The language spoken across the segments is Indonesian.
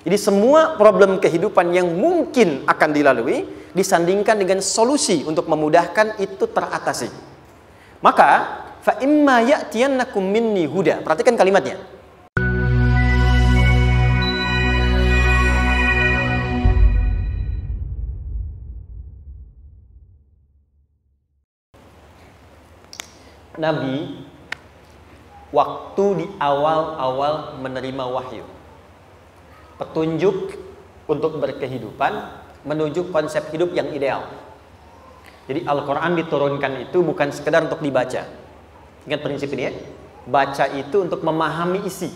Jadi semua problem kehidupan yang mungkin akan dilalui disandingkan dengan solusi untuk memudahkan itu teratasi. Maka fa imma ya'tiyannakum minni huda. Perhatikan kalimatnya. Nabi waktu di awal-awal menerima wahyu, petunjuk untuk berkehidupan menuju konsep hidup yang ideal. Jadi Al-Quran diturunkan itu bukan sekedar untuk dibaca. Ingat prinsip ini ya. Baca itu untuk memahami isi.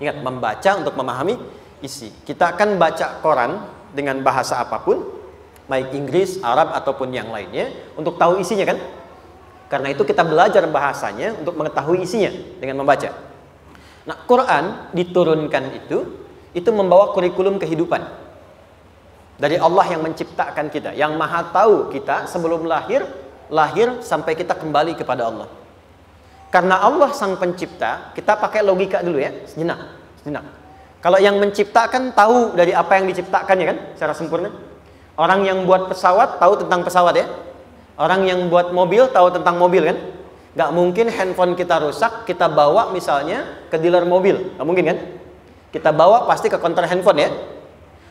Ingat, membaca untuk memahami isi. Kita akan baca Quran dengan bahasa apapun, baik Inggris, Arab ataupun yang lainnya, untuk tahu isinya kan. Karena itu kita belajar bahasanya untuk mengetahui isinya dengan membaca. Nah, Quran diturunkan itu membawa kurikulum kehidupan dari Allah yang menciptakan kita, yang maha tahu kita sebelum lahir sampai kita kembali kepada Allah. Karena Allah sang pencipta, kita pakai logika dulu ya, sejenak. Kalau yang menciptakan tahu dari apa yang diciptakannya kan, secara sempurna. Orang yang buat pesawat tahu tentang pesawat ya. Orang yang buat mobil tahu tentang mobil kan? Gak mungkin handphone kita rusak, kita bawa misalnya ke dealer mobil. Gak mungkin kan? Kita bawa pasti ke counter handphone ya.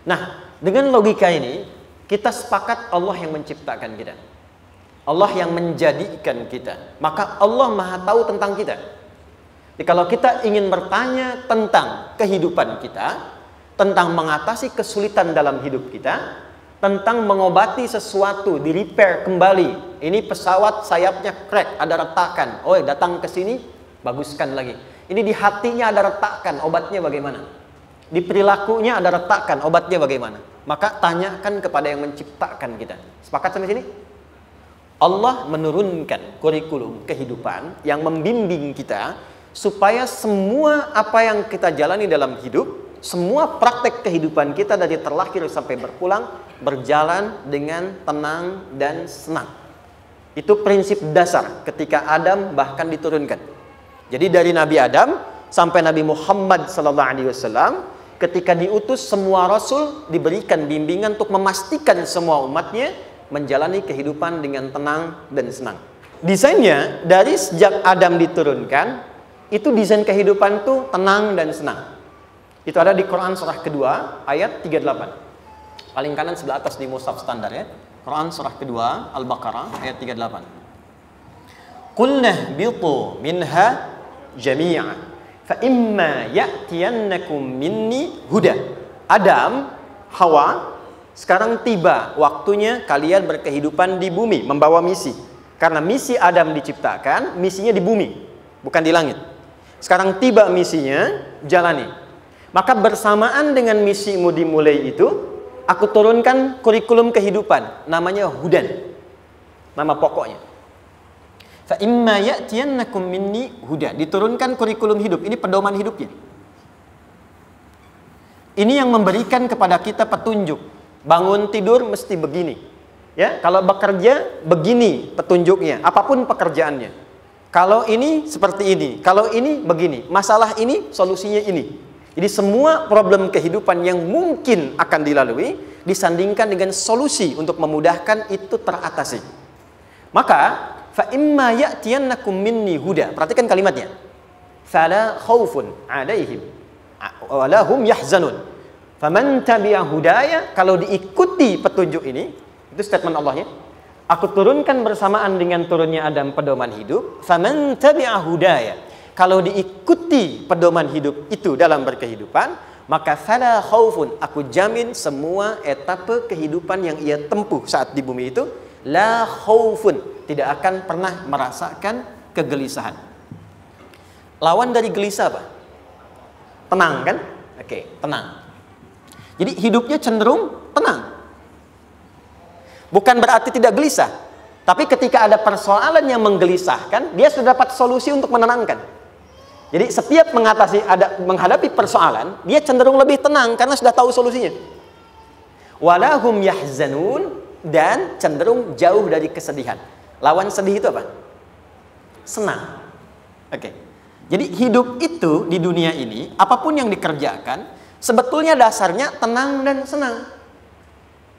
Nah, dengan logika ini, kita sepakat Allah yang menciptakan kita. Allah yang menjadikan kita. Maka Allah maha tahu tentang kita. Jadi kalau kita ingin bertanya tentang kehidupan kita, tentang mengatasi kesulitan dalam hidup kita, tentang mengobati sesuatu, di repair kembali. Ini pesawat sayapnya crack, ada retakan. Oh, datang ke sini, baguskan lagi. Ini di hatinya ada retakan, obatnya bagaimana? Di perilakunya ada retakan, obatnya bagaimana? Maka tanyakan kepada yang menciptakan kita. Sepakat sampai sini? Allah menurunkan kurikulum kehidupan yang membimbing kita supaya semua apa yang kita jalani dalam hidup, semua praktek kehidupan kita dari terlahir sampai berpulang berjalan dengan tenang dan senang. Itu prinsip dasar ketika Adam bahkan diturunkan. Jadi dari Nabi Adam sampai Nabi Muhammad SAW, ketika diutus semua rasul diberikan bimbingan untuk memastikan semua umatnya menjalani kehidupan dengan tenang dan senang. Desainnya dari sejak Adam diturunkan, itu desain kehidupan itu tenang dan senang. Itu ada di Quran surah kedua ayat 38. Paling kanan sebelah atas di mushaf standar ya. Quran surah kedua Al-Baqarah ayat 38. Qulna bitu minha jami'a fa imma ya'tiyannakum minni huda. Adam, Hawa, sekarang tiba waktunya kalian berkehidupan di bumi, membawa misi. Karena misi Adam diciptakan, misinya di bumi, bukan di langit. Sekarang tiba misinya, jalani. Maka bersamaan dengan misimu dimulai itu, aku turunkan kurikulum kehidupan, namanya hudan. Nama pokoknya. Fa imma ya'tiyannakum minni huda. Diturunkan kurikulum hidup, ini pedoman hidupnya. Ini yang memberikan kepada kita petunjuk. Bangun tidur mesti begini. Ya, kalau bekerja begini petunjuknya, apapun pekerjaannya. Kalau ini seperti ini, kalau ini begini. Masalah ini solusinya ini. Jadi semua problem kehidupan yang mungkin akan dilalui disandingkan dengan solusi untuk memudahkan itu teratasi. Maka fa imma ya'tiyannakum minni huda. Perhatikan kalimatnya. Fala khaufun 'alaihim wa la hum yahzanun. Faman tabi'a hudaya, kalau diikuti petunjuk ini, itu statement Allahnya. Aku turunkan bersamaan dengan turunnya Adam pedoman hidup. Faman tabi'a hudaya. Kalau diikuti pedoman hidup itu dalam berkehidupan, maka fala khaufun, aku jamin semua etape kehidupan yang ia tempuh saat di bumi itu, la khaufun, tidak akan pernah merasakan kegelisahan. Lawan dari gelisah apa? Tenang kan? Oke, tenang. Jadi hidupnya cenderung tenang. Bukan berarti tidak gelisah, tapi ketika ada persoalan yang menggelisahkan, dia sudah dapat solusi untuk menenangkan. Jadi setiap menghadapi persoalan, dia cenderung lebih tenang karena sudah tahu solusinya. Walahum yahzanun, dan cenderung jauh dari kesedihan. Lawan sedih itu apa? Senang. Oke. Jadi hidup itu di dunia ini, apapun yang dikerjakan, Sebetulnya dasarnya tenang dan senang.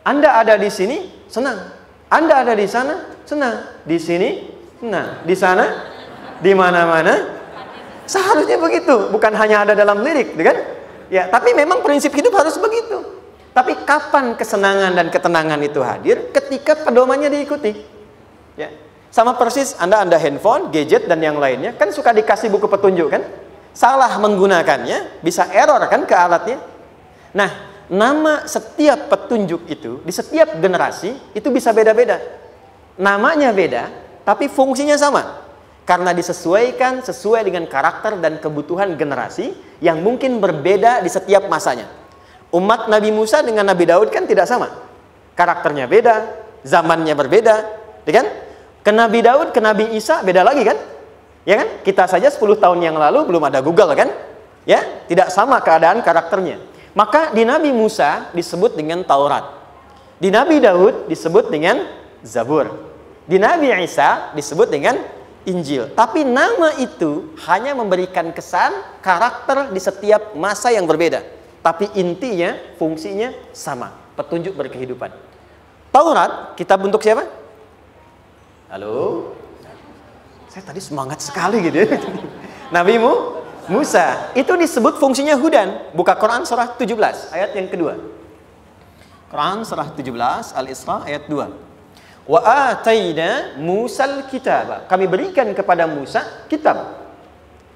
Anda ada di sini, senang. Anda ada di sana, senang. Di sini, senang. Di sana, di mana-mana, seharusnya begitu. Bukan hanya ada dalam lirik, kan? Ya, tapi memang prinsip hidup harus begitu. Tapi kapan kesenangan dan ketenangan itu hadir? Ketika pedomannya diikuti. Ya. Sama persis Anda handphone, gadget dan yang lainnya, kan suka dikasih buku petunjuk kan? Salah menggunakannya, bisa error kan ke alatnya. Nah, nama setiap petunjuk itu, di setiap generasi, itu bisa beda-beda. Namanya beda, tapi fungsinya sama. Karena disesuaikan sesuai dengan karakter dan kebutuhan generasi yang mungkin berbeda di setiap masanya. Umat Nabi Musa dengan Nabi Daud kan tidak sama. Karakternya beda, zamannya berbeda, ya kan? Ke Nabi Daud, ke Nabi Isa beda lagi kan? Ya kan? Kita saja 10 tahun yang lalu belum ada Google kan? Ya, tidak sama keadaan karakternya. Maka di Nabi Musa disebut dengan Taurat. Di Nabi Daud disebut dengan Zabur. Di Nabi Isa disebut dengan Injil. Tapi nama itu hanya memberikan kesan karakter di setiap masa yang berbeda. Tapi intinya, fungsinya sama. Petunjuk berkehidupan. Taurat, kitab untuk siapa? Halo? Saya tadi semangat sekali gitu ya. Nabi Musa. Itu disebut fungsinya hudan. Buka Quran surah 17 ayat yang kedua. Quran surah 17 Al-Isra ayat 2. Wa ataina Musal kitab. Kami berikan kepada Musa kitab.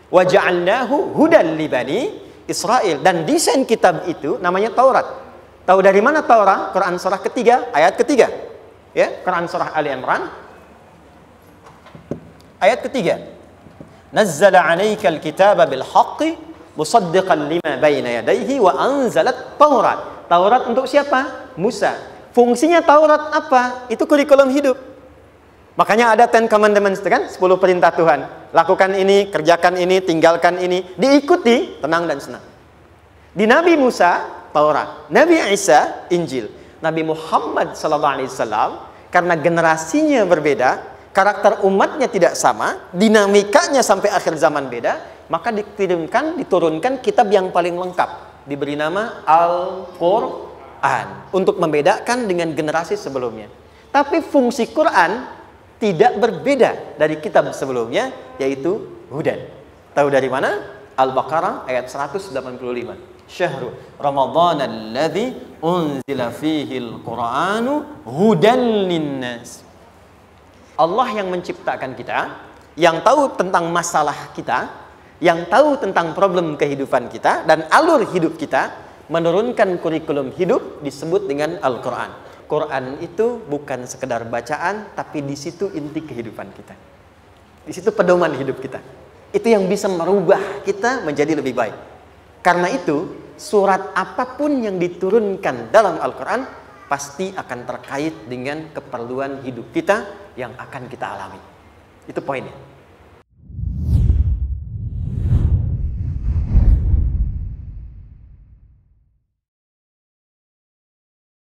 Wa ja'alnahu hudan li bani Israel. Dan desain kitab itu namanya Taurat. Tahu dari mana Taurat? Quran surah ketiga ayat ketiga. Ya, Quran surah Ali Imran ayat ketiga. Nazzala 'alaikal kitaba bil haqqi musaddiqan lima baina yadayhi wa anzalat Taurat. Taurat untuk siapa? Musa. Fungsinya Taurat apa? Itu kurikulum hidup. Makanya ada 10 commandments kan? 10 perintah Tuhan. Lakukan ini, kerjakan ini, tinggalkan ini. Diikuti, tenang dan senang. Di Nabi Musa, Taurat. Nabi Isa, Injil. Nabi Muhammad SAW, karena generasinya berbeda, karakter umatnya tidak sama, dinamikanya sampai akhir zaman beda, maka diturunkan kitab yang paling lengkap. Diberi nama Al-Quran. Untuk membedakan dengan generasi sebelumnya. Tapi fungsi Quran tidak berbeda dari kitab sebelumnya, yaitu hudan. Tahu dari mana? Al-Baqarah ayat 185. Syahrul Ramadhan alladzi unzila fihi al-Qur'anu hudan linnas. Allah yang menciptakan kita, yang tahu tentang masalah kita, yang tahu tentang problem kehidupan kita dan alur hidup kita, menurunkan kurikulum hidup disebut dengan Al-Quran. Quran itu bukan sekedar bacaan, tapi di situ inti kehidupan kita. Di situ pedoman hidup kita. Itu yang bisa merubah kita menjadi lebih baik. Karena itu, surat apapun yang diturunkan dalam Al-Quran pasti akan terkait dengan keperluan hidup kita yang akan kita alami. Itu poinnya.